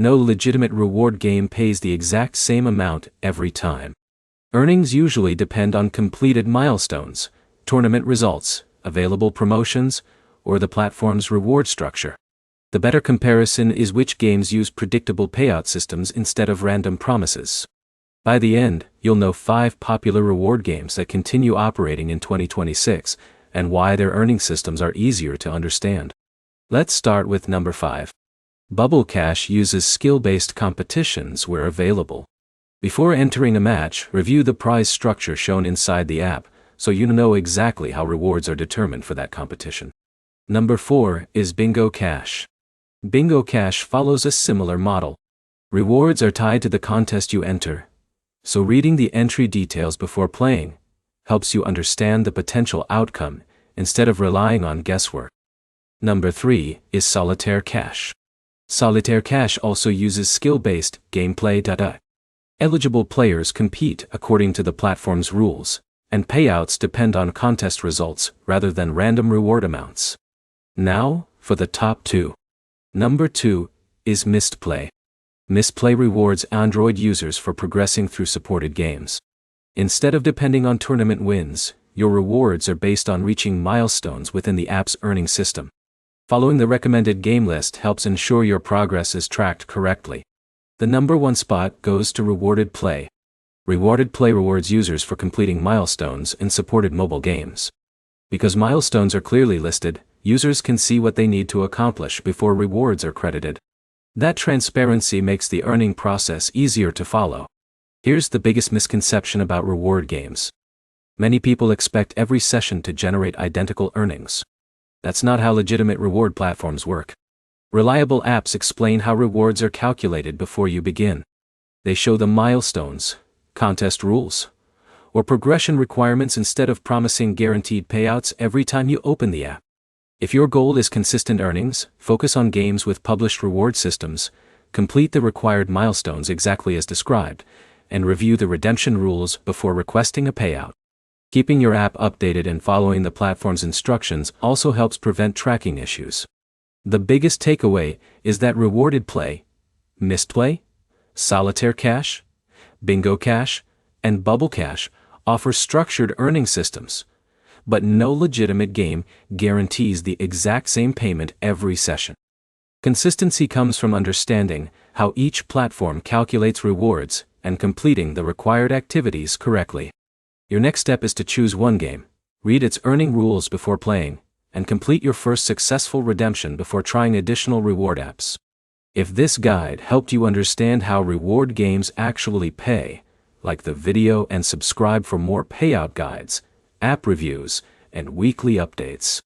No legitimate reward game pays the exact same amount every time. Earnings usually depend on completed milestones, tournament results, available promotions, or the platform's reward structure. The better comparison is which games use predictable payout systems instead of random promises. By the end, you'll know 5 popular reward games that continue operating in 2026, and why their earning systems are easier to understand. Let's start with number 5. Bubble Cash uses skill-based competitions where available. Before entering a match, review the prize structure shown inside the app, so you know exactly how rewards are determined for that competition. Number 4 is Bingo Cash. Bingo Cash follows a similar model. Rewards are tied to the contest you enter, so reading the entry details before playing helps you understand the potential outcome instead of relying on guesswork. Number 3 is Solitaire Cash. Solitaire Cash also uses skill-based gameplay data. Eligible players compete according to the platform's rules, and payouts depend on contest results rather than random reward amounts. Now, for the top 2. Number 2 is Mistplay. Mistplay rewards Android users for progressing through supported games. Instead of depending on tournament wins, your rewards are based on reaching milestones within the app's earning system. Following the recommended game list helps ensure your progress is tracked correctly. The number 1 spot goes to Rewarded Play. Rewarded Play rewards users for completing milestones in supported mobile games. Because milestones are clearly listed, users can see what they need to accomplish before rewards are credited. That transparency makes the earning process easier to follow. Here's the biggest misconception about reward games. Many people expect every session to generate identical earnings. That's not how legitimate reward platforms work. Reliable apps explain how rewards are calculated before you begin. They show the milestones, contest rules, or progression requirements instead of promising guaranteed payouts every time you open the app. If your goal is consistent earnings, focus on games with published reward systems, complete the required milestones exactly as described, and review the redemption rules before requesting a payout. Keeping your app updated and following the platform's instructions also helps prevent tracking issues. The biggest takeaway is that Rewarded Play, Mistplay, Solitaire Cash, Bingo Cash, and Bubble Cash offer structured earning systems, but no legitimate game guarantees the exact same payment every session. Consistency comes from understanding how each platform calculates rewards and completing the required activities correctly. Your next step is to choose one game, read its earning rules before playing, and complete your first successful redemption before trying additional reward apps. If this guide helped you understand how reward games actually pay, like the video and subscribe for more payout guides, app reviews, and weekly updates.